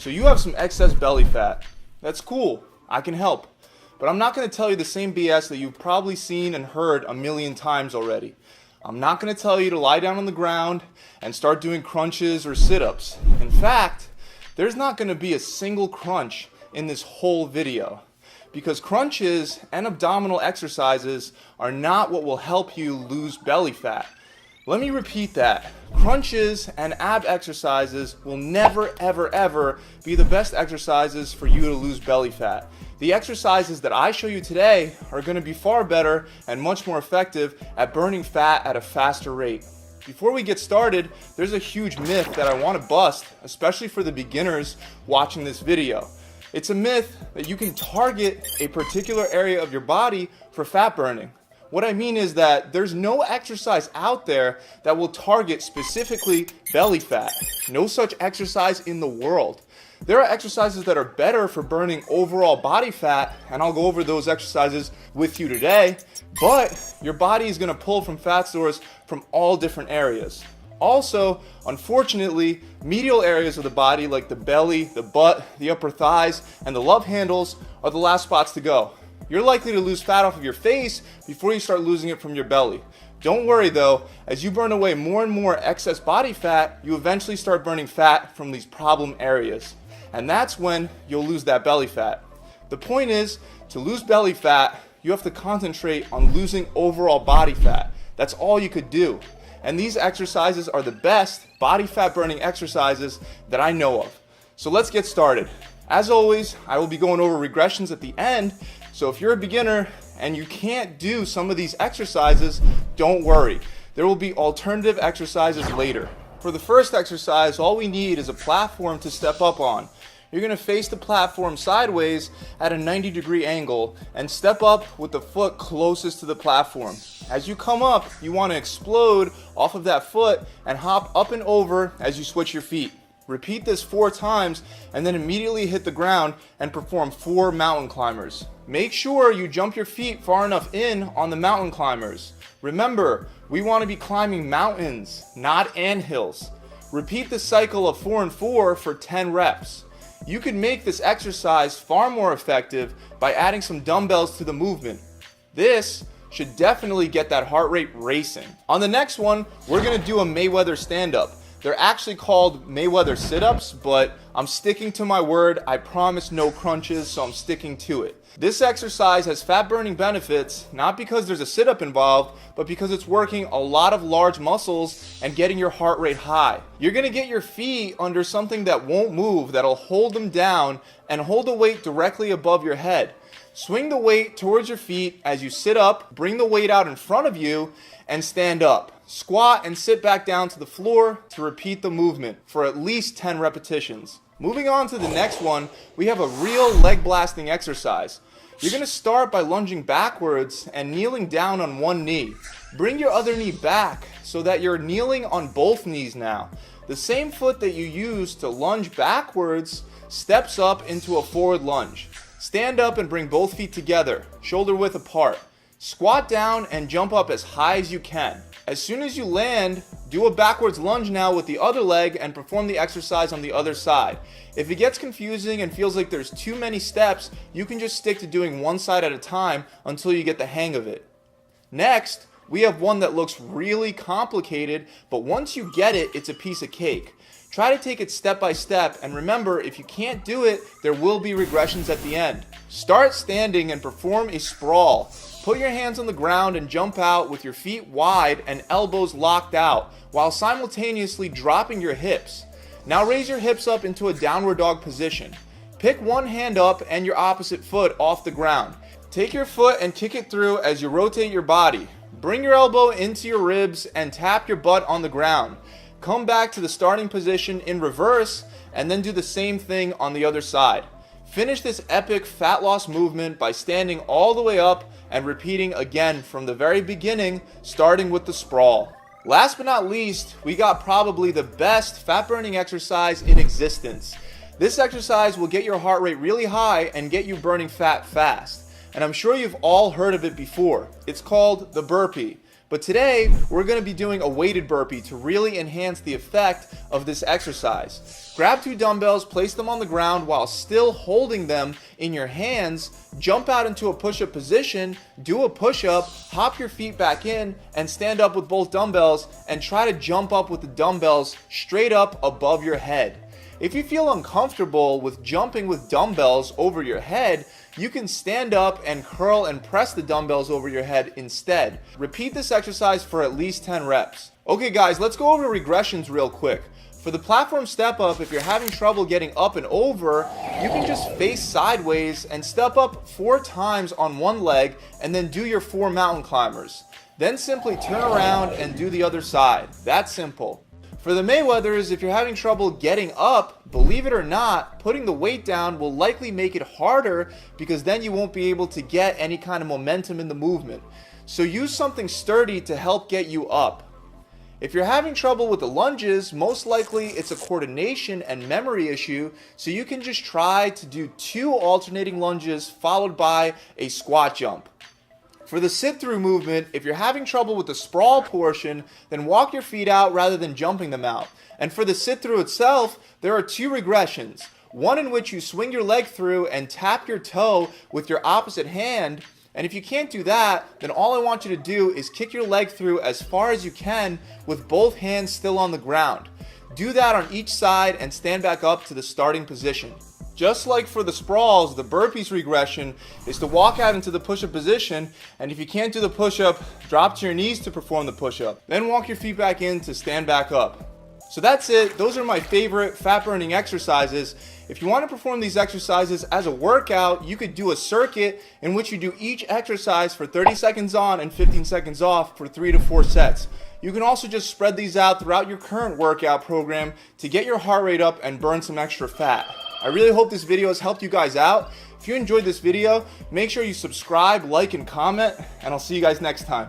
So you have some excess belly fat. That's cool, I can help. But I'm not going to tell you the same BS that you've probably seen and heard a million times already. I'm not going to tell you to lie down on the ground and start doing crunches or sit-ups. In fact, there's not going to be a single crunch in this whole video, because crunches and abdominal exercises are not what will help you lose belly fat. Let me repeat that. Crunches and ab exercises will never, ever, ever be the best exercises for you to lose belly fat. The exercises that I show you today are going to be far better and much more effective at burning fat at a faster rate. Before we get started, there's a huge myth that I want to bust, especially for the beginners watching this video. It's a myth that you can target a particular area of your body for fat burning. What I mean is that there's no exercise out there that will target specifically belly fat. No such exercise in the world. There are exercises that are better for burning overall body fat, and I'll go over those exercises with you today, but your body is going to pull from fat stores from all different areas. Also, unfortunately, medial areas of the body like the belly, the butt, the upper thighs, and the love handles are the last spots to go. You're likely to lose fat off of your face before you start losing it from your belly. Don't worry though, as you burn away more and more excess body fat, you eventually start burning fat from these problem areas. And that's when you'll lose that belly fat. The point is, to lose belly fat, you have to concentrate on losing overall body fat. That's all you could do. And these exercises are the best body fat burning exercises that I know of. So let's get started. As always, I will be going over regressions at the end. So if you're a beginner and you can't do some of these exercises, don't worry. There will be alternative exercises later. For the first exercise, all we need is a platform to step up on. You're going to face the platform sideways at a 90-degree angle and step up with the foot closest to the platform. As you come up, you want to explode off of that foot and hop up and over as you switch your feet. Repeat this 4 times and then immediately hit the ground and perform 4 mountain climbers. Make sure you jump your feet far enough in on the mountain climbers. Remember, we want to be climbing mountains, not anthills. Repeat the cycle of 4 and 4 for 10 reps. You can make this exercise far more effective by adding some dumbbells to the movement. This should definitely get that heart rate racing. On the next one, we're going to do a Mayweather stand-up. They're actually called Mayweather sit-ups, but I'm sticking to my word. I promise no crunches, so I'm sticking to it. This exercise has fat-burning benefits, not because there's a sit-up involved, but because it's working a lot of large muscles and getting your heart rate high. You're going to get your feet under something that won't move, that'll hold them down, and hold the weight directly above your head. Swing the weight towards your feet as you sit up, bring the weight out in front of you, and stand up. Squat and sit back down to the floor to repeat the movement for at least 10 repetitions. Moving on to the next one, we have a real leg blasting exercise. You're going to start by lunging backwards and kneeling down on one knee. Bring your other knee back so that you're kneeling on both knees now. The same foot that you use to lunge backwards steps up into a forward lunge. Stand up and bring both feet together, shoulder width apart. Squat down and jump up as high as you can. As soon as you land, do a backwards lunge now with the other leg and perform the exercise on the other side. If it gets confusing and feels like there's too many steps, you can just stick to doing one side at a time until you get the hang of it. Next, we have one that looks really complicated, but once you get it, it's a piece of cake. Try to take it step by step, and remember, if you can't do it, there will be regressions at the end. Start standing and perform a sprawl. Put your hands on the ground and jump out with your feet wide and elbows locked out, while simultaneously dropping your hips. Now raise your hips up into a downward dog position. Pick one hand up and your opposite foot off the ground. Take your foot and kick it through as you rotate your body. Bring your elbow into your ribs and tap your butt on the ground. Come back to the starting position in reverse and then do the same thing on the other side. Finish this epic fat loss movement by standing all the way up and repeating again from the very beginning, starting with the sprawl. Last but not least, we got probably the best fat burning exercise in existence. This exercise will get your heart rate really high and get you burning fat fast. And I'm sure you've all heard of it before. It's called the burpee. But today, we're going to be doing a weighted burpee to really enhance the effect of this exercise. Grab 2 dumbbells, place them on the ground while still holding them in your hands, jump out into a push-up position, do a push-up, hop your feet back in, and stand up with both dumbbells and try to jump up with the dumbbells straight up above your head. If you feel uncomfortable with jumping with dumbbells over your head, you can stand up and curl and press the dumbbells over your head instead. Repeat this exercise for at least 10 reps. Okay guys, let's go over regressions real quick. For the platform step up, if you're having trouble getting up and over, you can just face sideways and step up 4 times on one leg and then do your 4 mountain climbers. Then simply turn around and do the other side. That's simple. For the Mayweathers, if you're having trouble getting up, believe it or not, putting the weight down will likely make it harder because then you won't be able to get any kind of momentum in the movement. So use something sturdy to help get you up. If you're having trouble with the lunges, most likely it's a coordination and memory issue, so you can just try to do 2 alternating lunges followed by a squat jump. For the sit-through movement, if you're having trouble with the sprawl portion, then walk your feet out rather than jumping them out. And for the sit-through itself, there are 2 regressions. One in which you swing your leg through and tap your toe with your opposite hand. And if you can't do that, then all I want you to do is kick your leg through as far as you can with both hands still on the ground. Do that on each side and stand back up to the starting position. Just like for the sprawls, the burpees regression is to walk out into the push-up position, and if you can't do the push-up, drop to your knees to perform the push-up. Then walk your feet back in to stand back up. So that's it. Those are my favorite fat-burning exercises. If you want to perform these exercises as a workout, you could do a circuit in which you do each exercise for 30 seconds on and 15 seconds off for 3 to 4 sets. You can also just spread these out throughout your current workout program to get your heart rate up and burn some extra fat. I really hope this video has helped you guys out. If you enjoyed this video, make sure you subscribe, like, and comment, and I'll see you guys next time.